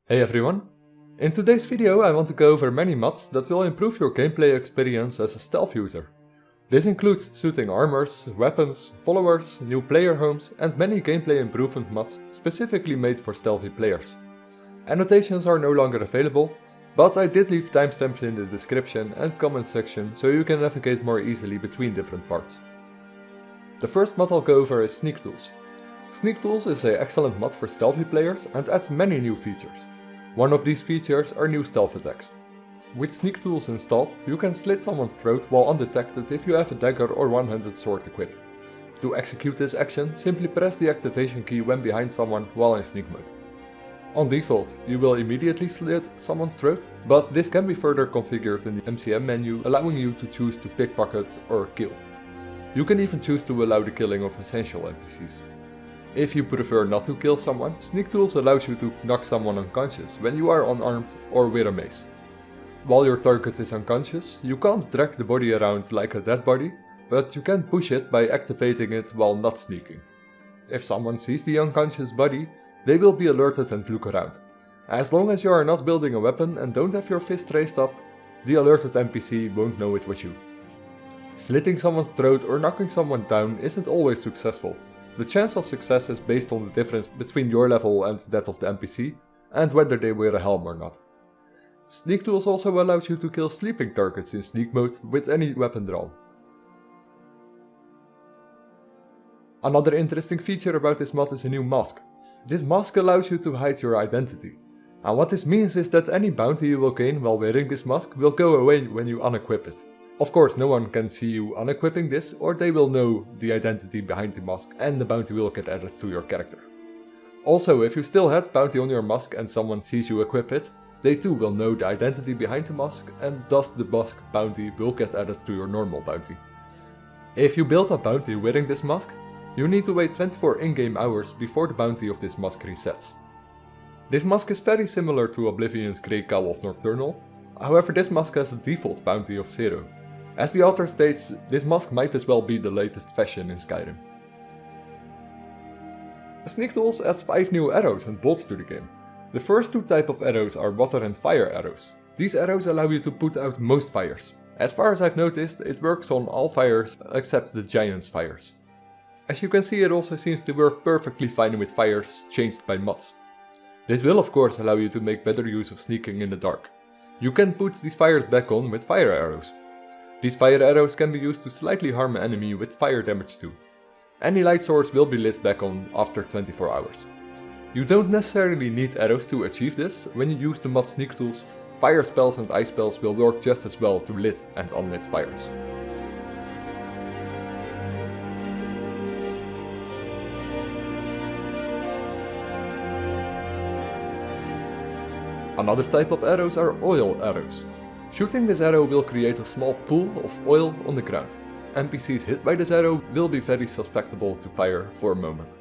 Hey everyone! In today's video I want to go over many mods that will improve your gameplay experience as a stealth user. This includes suiting armors, weapons, followers, new player homes and many gameplay improvement mods specifically made for stealthy players. Annotations are no longer available, but I did leave timestamps in the description and comment section so you can navigate more easily between different parts. The first mod I'll go over is Sneak Tools. Sneak Tools is an excellent mod for stealthy players and adds many new features. One of these features are new stealth attacks. With Sneak Tools installed, you can slit someone's throat while undetected if you have a dagger or one-handed sword equipped. To execute this action, simply press the activation key when behind someone while in sneak mode. On default, you will immediately slit someone's throat, but this can be further configured in the MCM menu, allowing you to choose to pickpocket or kill. You can even choose to allow the killing of essential NPCs. If you prefer not to kill someone, Sneak Tools allows you to knock someone unconscious when you are unarmed or with a mace. While your target is unconscious, you can't drag the body around like a dead body, but you can push it by activating it while not sneaking. If someone sees the unconscious body, they will be alerted and look around. As long as you are not building a weapon and don't have your fist raised up, the alerted NPC won't know it was you. Slitting someone's throat or knocking someone down isn't always successful. The chance of success is based on the difference between your level and that of the NPC, and whether they wear a helm or not. Sneak Tools also allows you to kill sleeping targets in sneak mode with any weapon drawn. Another interesting feature about this mod is a new mask. This mask allows you to hide your identity. And what this means is that any bounty you will gain while wearing this mask will go away when you unequip it. Of course, no one can see you unequipping this, or they will know the identity behind the mask and the bounty will get added to your character. Also, if you still had bounty on your mask and someone sees you equip it, they too will know the identity behind the mask and thus the mask bounty will get added to your normal bounty. If you build a bounty wearing this mask, you need to wait 24 in-game hours before the bounty of this mask resets. This mask is very similar to Oblivion's Grey Cowl of Nocturnal, however this mask has a default bounty of 0. As the author states, this mask might as well be the latest fashion in Skyrim. Sneak Tools adds 5 new arrows and bolts to the game. The first 2 types of arrows are water and fire arrows. These arrows allow you to put out most fires. As far as I've noticed, it works on all fires except the giant's fires. As you can see, it also seems to work perfectly fine with fires changed by mods. This will of course allow you to make better use of sneaking in the dark. You can put these fires back on with fire arrows. These fire arrows can be used to slightly harm an enemy with fire damage too. Any light source will be lit back on after 24 hours. You don't necessarily need arrows to achieve this. When you use the mod Sneak Tools, fire spells and ice spells will work just as well to lit and unlit fires. Another type of arrows are oil arrows. Shooting this arrow will create a small pool of oil on the ground. NPCs hit by this arrow will be very susceptible to fire for a moment.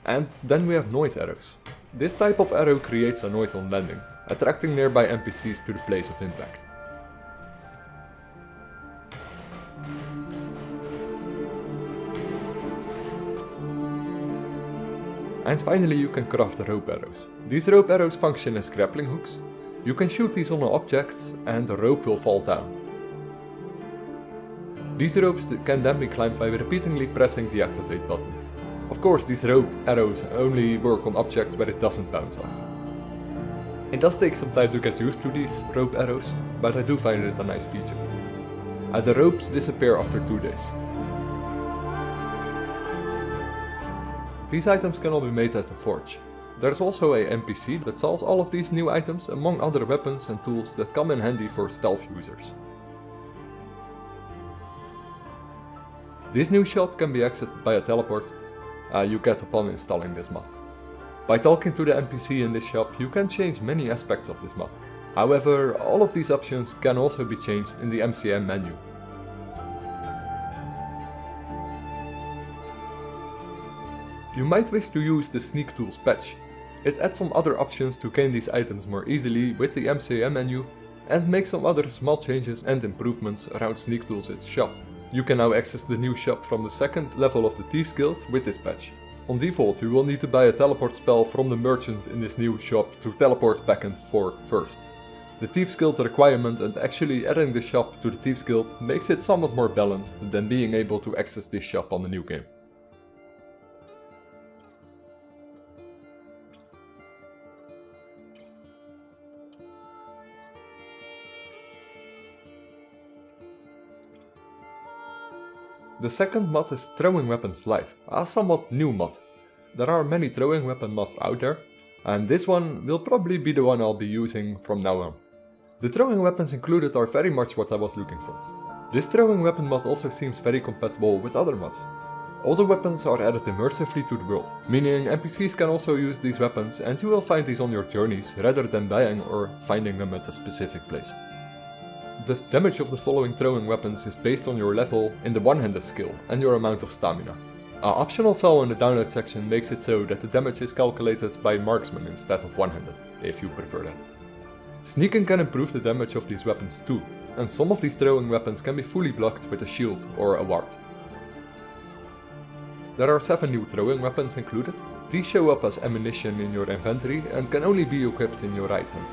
And then we have noise arrows. This type of arrow creates a noise on landing, attracting nearby NPCs to the place of impact. And finally you can craft rope arrows. These rope arrows function as grappling hooks. You can shoot these on objects and the rope will fall down. These ropes can then be climbed by repeatedly pressing the activate button. Of course, these rope arrows only work on objects where it doesn't bounce off. It does take some time to get used to these rope arrows, but I do find it a nice feature. The ropes disappear after 2 days. These items can all be made at the forge. There's also a NPC that sells all of these new items among other weapons and tools that come in handy for stealth users. This new shop can be accessed by a teleport you get upon installing this mod. By talking to the NPC in this shop, you can change many aspects of this mod. However, all of these options can also be changed in the MCM menu. You might wish to use the Sneak Tools patch. It adds some other options to gain these items more easily with the MCM menu, and make some other small changes and improvements around sneak tools in its shop. You can now access the new shop from the second level of the Thieves Guild with this patch. On default, you will need to buy a teleport spell from the merchant in this new shop to teleport back and forth first. The Thieves Guild requirement and actually adding the shop to the Thieves Guild makes it somewhat more balanced than being able to access this shop on the new game. The second mod is Throwing Weapons Lite, a somewhat new mod. There are many throwing weapon mods out there, and this one will probably be the one I'll be using from now on. The throwing weapons included are very much what I was looking for. This throwing weapon mod also seems very compatible with other mods. All the weapons are added immersively to the world, meaning NPCs can also use these weapons and you will find these on your journeys rather than buying or finding them at a specific place. The damage of the following throwing weapons is based on your level in the one-handed skill and your amount of stamina. An optional file in the download section makes it so that the damage is calculated by marksman instead of one-handed, if you prefer that. Sneaking can improve the damage of these weapons too, and some of these throwing weapons can be fully blocked with a shield or a ward. There are 7 new throwing weapons included. These show up as ammunition in your inventory and can only be equipped in your right hand.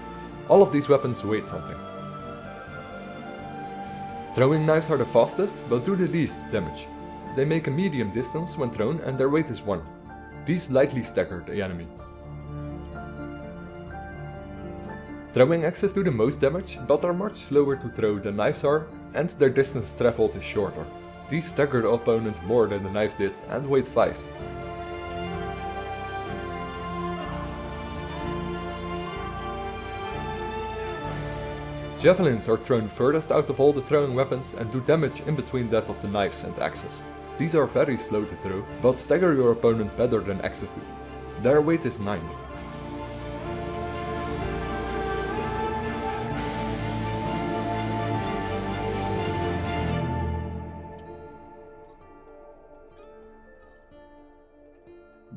All of these weapons weigh something. Throwing knives are the fastest, but do the least damage. They make a medium distance when thrown and their weight is 1. These lightly stagger the enemy. Throwing axes do the most damage, but are much slower to throw than knives are, and their distance traveled is shorter. These stagger the opponent more than the knives did and weight 5. Javelins are thrown furthest out of all the throwing weapons and do damage in between that of the knives and axes. These are very slow to throw, but stagger your opponent better than axes do. Their weight is 9.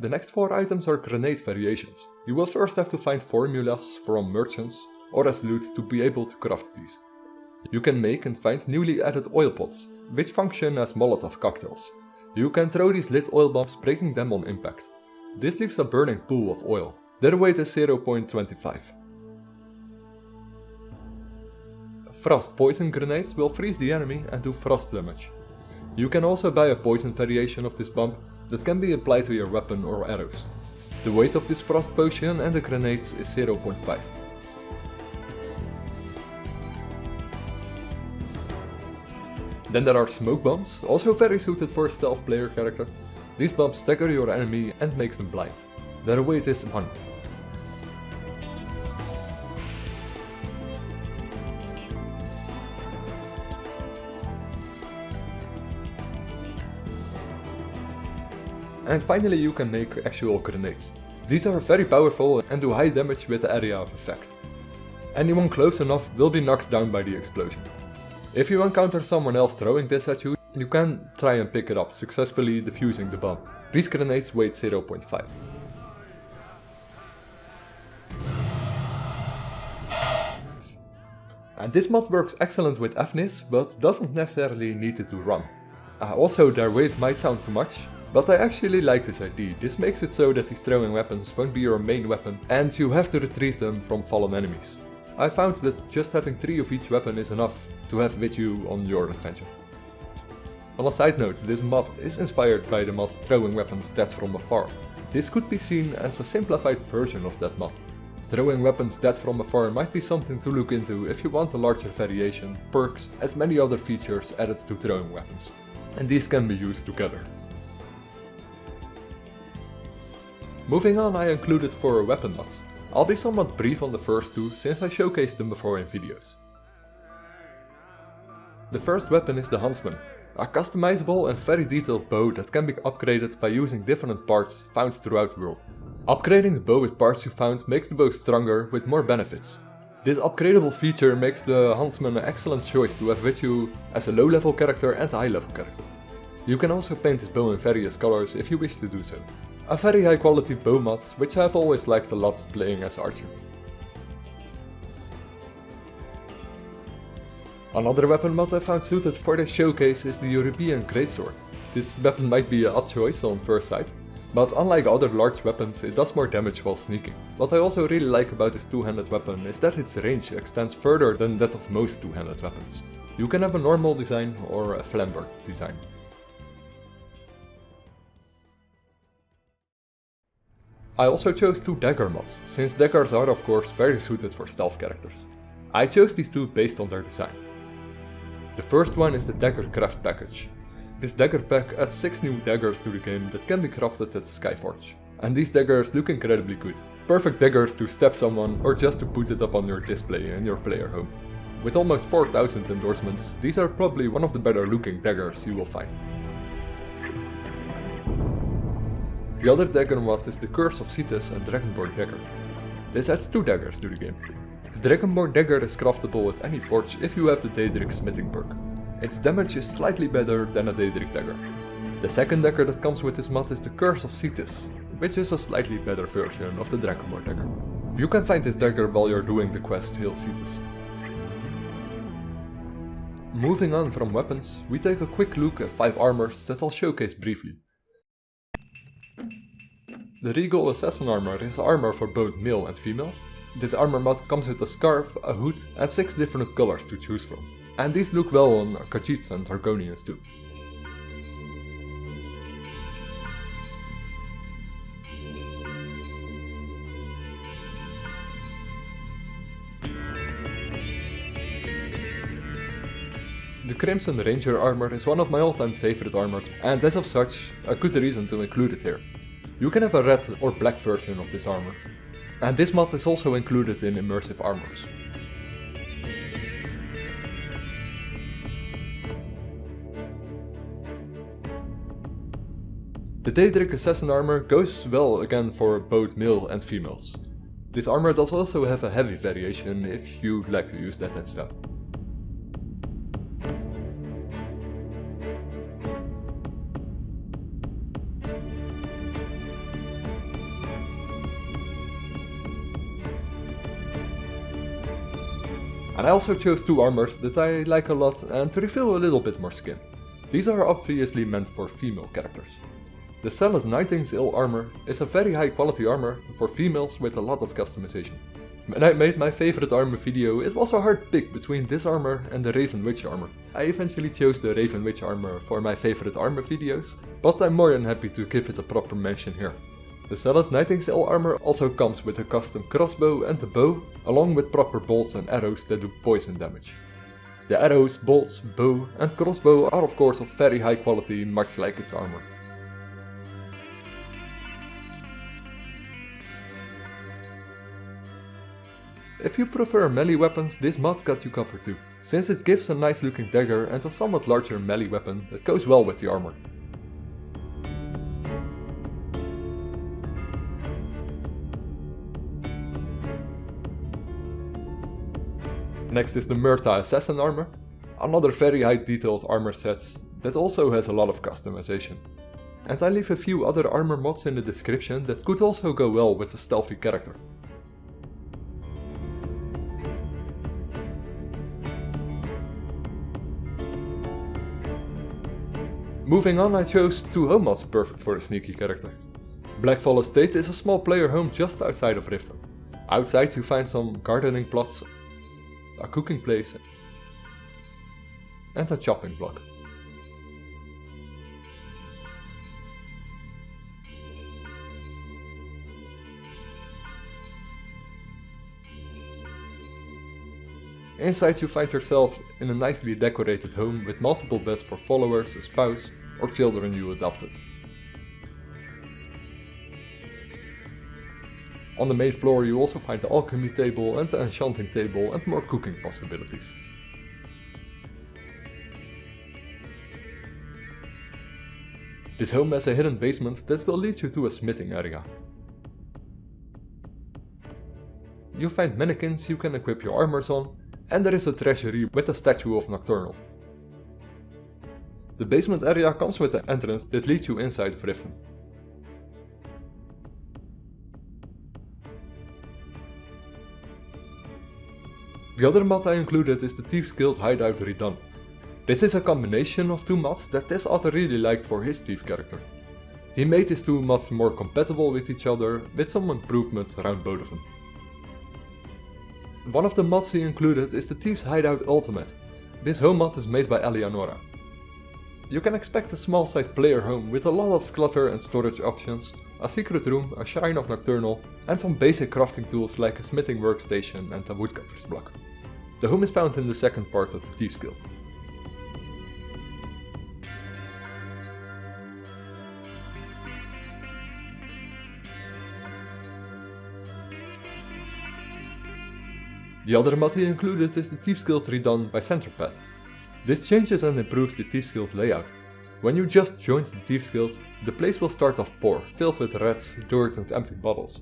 The next 4 items are grenade variations. You will first have to find formulas from merchants or as loot to be able to craft these. You can make and find newly added oil pots, which function as Molotov cocktails. You can throw these lit oil bombs, breaking them on impact. This leaves a burning pool of oil. Their weight is 0.25. Frost poison grenades will freeze the enemy and do frost damage. You can also buy a poison variation of this bomb that can be applied to your weapon or arrows. The weight of this frost potion and the grenades is 0.5. Then there are smoke bombs, also very suited for a stealth player character. These bombs stagger your enemy and makes them blind. Their weight is 1. And finally you can make actual grenades. These are very powerful and do high damage with the area of effect. Anyone close enough will be knocked down by the explosion. If you encounter someone else throwing this at you, you can try and pick it up, successfully defusing the bomb. These grenades weight 0.5. And this mod works excellent with Enes, but doesn't necessarily need it to run. Also, their weight might sound too much, but I actually like this idea. This makes it so that these throwing weapons won't be your main weapon and you have to retrieve them from fallen enemies. I found that just having 3 of each weapon is enough to have with you on your adventure. On a side note, this mod is inspired by the mod Throwing Weapons Dead from Afar. This could be seen as a simplified version of that mod. Throwing Weapons Dead from Afar might be something to look into if you want a larger variation, perks, and many other features added to throwing weapons. And these can be used together. Moving on, I included 4 weapon mods. I'll be somewhat brief on the first 2 since I showcased them before in videos. The first weapon is the Huntsman, a customizable and very detailed bow that can be upgraded by using different parts found throughout the world. Upgrading the bow with parts you found makes the bow stronger with more benefits. This upgradable feature makes the Huntsman an excellent choice to have with you as a low level character and a high level character. You can also paint this bow in various colors if you wish to do so. A very high quality bow mod, which I've always liked a lot playing as archer. Another weapon mod I found suited for this showcase is the European Greatsword. This weapon might be an odd choice on first sight, but unlike other large weapons it does more damage while sneaking. What I also really like about this two-handed weapon is that its range extends further than that of most two-handed weapons. You can have a normal design or a flambard design. I also chose two dagger mods, since daggers are of course very suited for stealth characters. I chose these two based on their design. The first one is the Dagger Craft Package. This dagger pack adds 6 new daggers to the game that can be crafted at Skyforge. And these daggers look incredibly good. Perfect daggers to stab someone or just to put it up on your display in your player home. With almost 4,000 endorsements, these are probably one of the better looking daggers you will find. The other dagger mod is the Curse of Cetus and Dragonborn Dagger. This adds 2 daggers to the game. The Dragonborn Dagger is craftable with any forge if you have the Daedric smithing perk. Its damage is slightly better than a Daedric dagger. The second dagger that comes with this mod is the Curse of Cetus, which is a slightly better version of the Dragonborn Dagger. You can find this dagger while you're doing the quest Hail Cetus. Moving on from weapons, we take a quick look at 5 armors that I'll showcase briefly. The Regal Assassin armor is armor for both male and female. This armor mod comes with a scarf, a hood and 6 different colors to choose from. And these look well on Khajiits and Argonians too. The Crimson Ranger armor is one of my all-time favorite armors, and as of such, a good reason to include it here. You can have a red or black version of this armor. And this mod is also included in immersive armors. The Daedric Assassin armor goes well again for both male and females. This armor does also have a heavy variation if you'd like to use that instead. And I also chose 2 armors that I like a lot and to reveal a little bit more skin. These are obviously meant for female characters. The Celes Nightingale armor is a very high quality armor for females with a lot of customization. When I made my favorite armor video, it was a hard pick between this armor and the Raven Witch armor. I eventually chose the Raven Witch armor for my favorite armor videos, but I'm more than happy to give it a proper mention here. The Celes Nightingale armor also comes with a custom crossbow and a bow, along with proper bolts and arrows that do poison damage. The arrows, bolts, bow and crossbow are of course of very high quality, much like its armor. If you prefer melee weapons, this mod got you covered too, since it gives a nice looking dagger and a somewhat larger melee weapon that goes well with the armor. Next is the Murta Assassin armor, another very high detailed armor set that also has a lot of customization. And I leave a few other armor mods in the description that could also go well with a stealthy character. Moving on, I chose 2 home mods perfect for a sneaky character. Blackfall Estate is a small player home just outside of Riften. Outside you find some gardening plots, a cooking place and a chopping block. Inside you find yourself in a nicely decorated home with multiple beds for followers, a spouse or children you adopted. On the main floor you also find the alchemy table and the enchanting table and more cooking possibilities. This home has a hidden basement that will lead you to a smithing area. You find mannequins you can equip your armors on, and there is a treasury with a statue of Nocturnal. The basement area comes with an entrance that leads you inside of Riften. The other mod I included is the Thieves Guild Hideout Redone. This is a combination of two mods that this author really liked for his thief character. He made these two mods more compatible with each other, with some improvements around both of them. One of the mods he included is the Thieves Hideout Ultimate. This home mod is made by Eleonora. You can expect a small sized player home with a lot of clutter and storage options, a secret room, a shrine of Nocturnal, and some basic crafting tools like a smithing workstation and a woodcutter's block. The home is found in the second part of the Thieves Guild. The other mod he included is the Thieves Guild Redone by Centerpad. This changes and improves the Thieves Guild layout. When you just joined the Thieves Guild, the place will start off poor, filled with rats, dirt and empty bottles.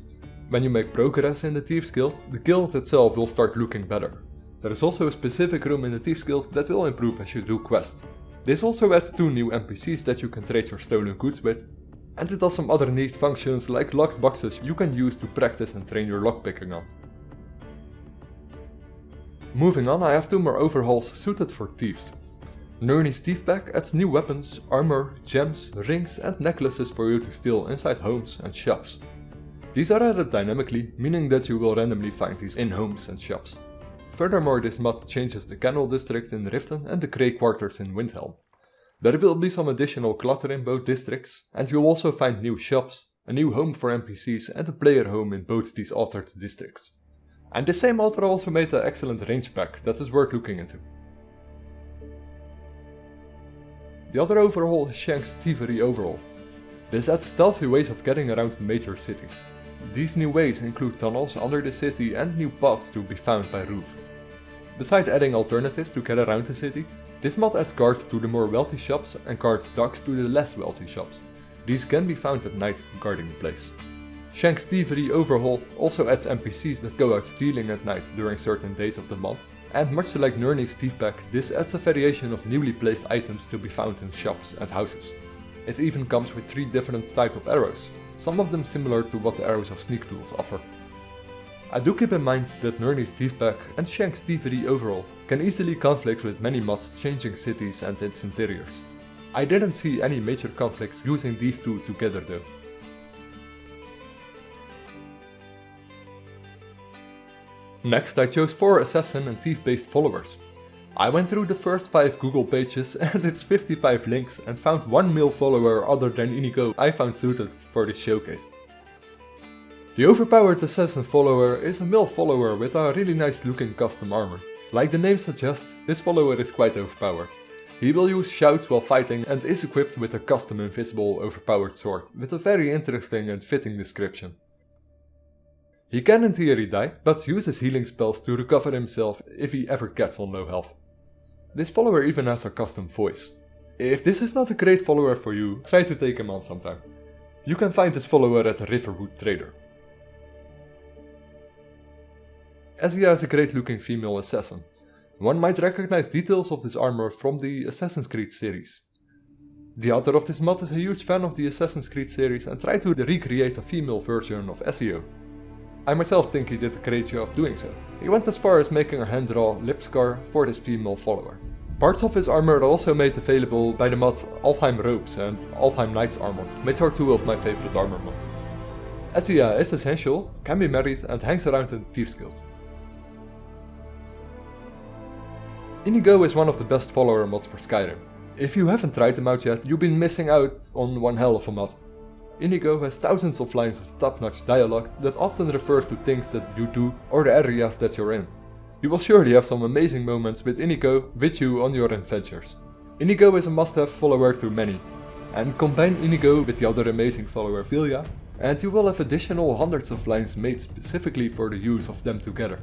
When you make progress in the Thieves Guild, the guild itself will start looking better. There is also a specific room in the Thieves Guild that will improve as you do quests. This also adds 2 new NPCs that you can trade your stolen goods with, and it does some other neat functions like locked boxes you can use to practice and train your lockpicking on. Moving on, I have 2 more overhauls suited for thieves. Nernies Thief Bag adds new weapons, armor, gems, rings and necklaces for you to steal inside homes and shops. These are added dynamically, meaning that you will randomly find these in homes and shops. Furthermore, this mod changes the Canal District in Riften and the Grey Quarters in Windhelm. There will be some additional clutter in both districts, and you'll also find new shops, a new home for NPCs and a player home in both these altered districts. And the same author also made an excellent range pack that is worth looking into. The other overhaul is Shenk's Thievery Overhaul. This adds stealthy ways of getting around the major cities. These new ways include tunnels under the city and new paths to be found by roof. Besides adding alternatives to get around the city, this mod adds guards to the more wealthy shops and guards dogs to the less wealthy shops. These can be found at night guarding the place. Shenk's Thievery Overhaul also adds NPCs that go out stealing at night during certain days of the month, and much like Nernies Thief Bag, this adds a variation of newly placed items to be found in shops and houses. It even comes with 3 different types of arrows, some of them similar to what the arrows of Sneak Tools offer. I do keep in mind that Nernies Thief Bag and Shenk's Thievery Overhaul can easily conflict with many mods changing cities and its interiors. I didn't see any major conflicts using these two together though. Next I chose 4 assassin and thief based followers. I went through the first 5 Google pages and its 55 links and found 1 male follower other than Inigo I found suited for this showcase. The overpowered assassin follower is a male follower with a really nice looking custom armor. Like the name suggests, this follower is quite overpowered. He will use shouts while fighting and is equipped with a custom invisible overpowered sword with a very interesting and fitting description. He can in theory die, but uses healing spells to recover himself if he ever gets on low health. This follower even has a custom voice. If this is not a great follower for you, try to take him on sometime. You can find this follower at the Riverwood Trader. Ezia is a great looking female assassin. One might recognize details of this armor from the Assassin's Creed series. The author of this mod is a huge fan of the Assassin's Creed series and tried to recreate a female version of Ezio. I myself think he did a great job doing so. He went as far as making a hand-drawn lip scar for this female follower. Parts of his armor are also made available by the mods Alfheim Robes and Alfheim Knight's Armor, which are 2 of my favorite armor mods. Ezia is essential, can be married and hangs around in the Thieves Guild. Inigo is one of the best follower mods for Skyrim. If you haven't tried them out yet, you've been missing out on one hell of a mod. Inigo has thousands of lines of top-notch dialogue that often refers to things that you do or the areas that you're in. You will surely have some amazing moments with Inigo with you on your adventures. Inigo is a must-have follower to many, and combine Inigo with the other amazing follower Vilja, and you will have additional hundreds of lines made specifically for the use of them together.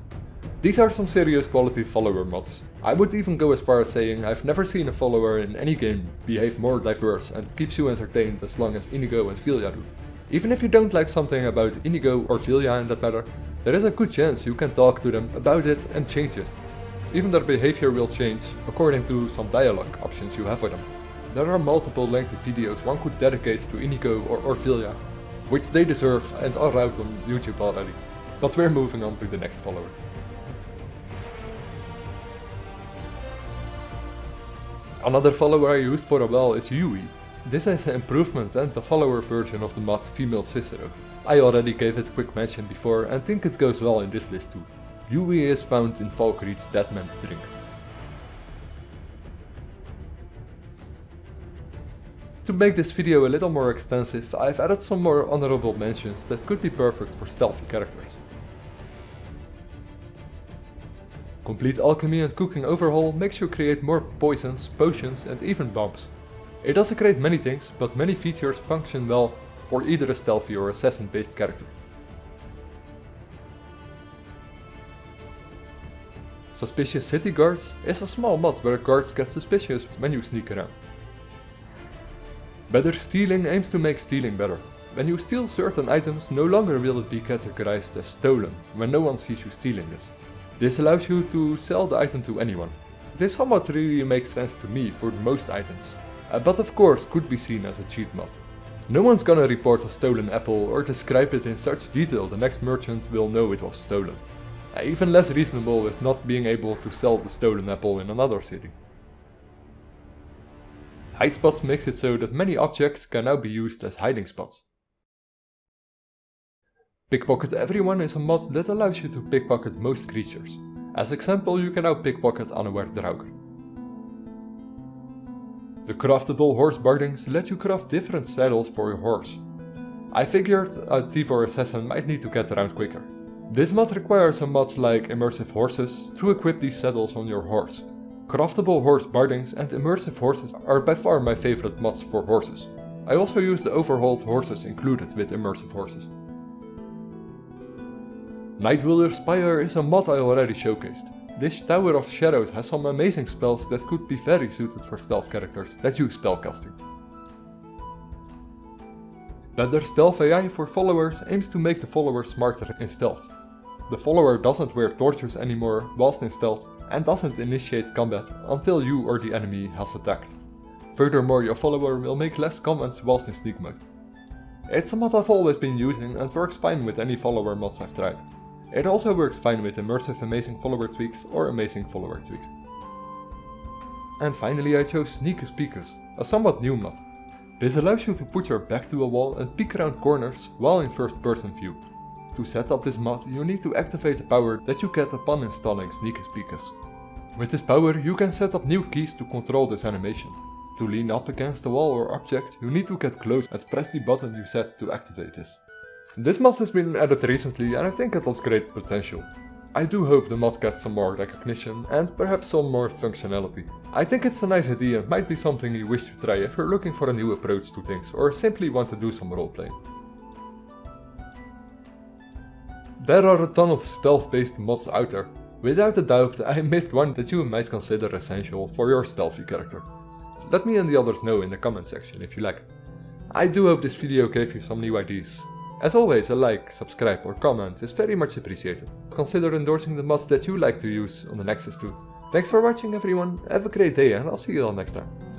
These are some serious quality follower mods. I would even go as far as saying I've never seen a follower in any game behave more diverse and keeps you entertained as long as Inigo and Vilja do. Even if you don't like something about Inigo or Vilja in that matter, there is a good chance you can talk to them about it and change it. Even their behavior will change according to some dialogue options you have with them. There are multiple lengthy videos one could dedicate to Inigo or Vilja, which they deserve and are out on YouTube already. But we're moving on to the next follower. Another follower I used for a while is Yui. This is an improvement and the follower version of the mod Female Cicero. I already gave it a quick mention before and think it goes well in this list too. Yui is found in Valkyrie's Dead Man's Drink. To make this video a little more extensive, I've added some more honorable mentions that could be perfect for stealthy characters. Complete Alchemy and Cooking Overhaul makes you create more poisons, potions and even bombs. It doesn't create many things, but many features function well for either a stealthy or assassin based character. Suspicious City Guards is a small mod where guards get suspicious when you sneak around. Better Stealing aims to make stealing better. When you steal certain items, no longer will it be categorized as stolen when no one sees you stealing this. This allows you to sell the item to anyone. This somewhat really makes sense to me for most items, but of course could be seen as a cheat mod. No one's gonna report a stolen apple or describe it in such detail the next merchant will know it was stolen. Even less reasonable is not being able to sell the stolen apple in another city. Hidespots makes it so that many objects can now be used as hiding spots. Pickpocket Everyone is a mod that allows you to pickpocket most creatures. As example, you can now pickpocket unaware Draugr. The craftable horse bardings let you craft different saddles for your horse. I figured a thief or assassin might need to get around quicker. This mod requires a mod like Immersive Horses to equip these saddles on your horse. Craftable horse bardings and immersive horses are by far my favorite mods for horses. I also use the overhauled horses included with immersive horses. Nightwilder Spire is a mod I already showcased. This Tower of Shadows has some amazing spells that could be very suited for stealth characters that use spellcasting. Better Stealth AI for followers aims to make the follower smarter in stealth. The follower doesn't wear torches anymore whilst in stealth and doesn't initiate combat until you or the enemy has attacked. Furthermore, your follower will make less comments whilst in sneak mode. It's a mod I've always been using and works fine with any follower mods I've tried. It also works fine with immersive amazing follower tweaks or amazing follower tweaks. And finally I chose Sneakus Peekus, a somewhat new mod. This allows you to put your back to a wall and peek around corners while in first person view. To set up this mod you need to activate a power that you get upon installing Sneakus Peekus. With this power you can set up new keys to control this animation. To lean up against a wall or object you need to get close and press the button you set to activate this. This mod has been added recently and I think it has great potential. I do hope the mod gets some more recognition and perhaps some more functionality. I think it's a nice idea and might be something you wish to try if you're looking for a new approach to things or simply want to do some roleplaying. There are a ton of stealth based mods out there. Without a doubt I missed one that you might consider essential for your stealthy character. Let me and the others know in the comment section if you like. I do hope this video gave you some new ideas. As always, a like, subscribe or comment is very much appreciated. Consider endorsing the mods that you like to use on the Nexus too. Thanks for watching everyone, have a great day and I'll see you all next time.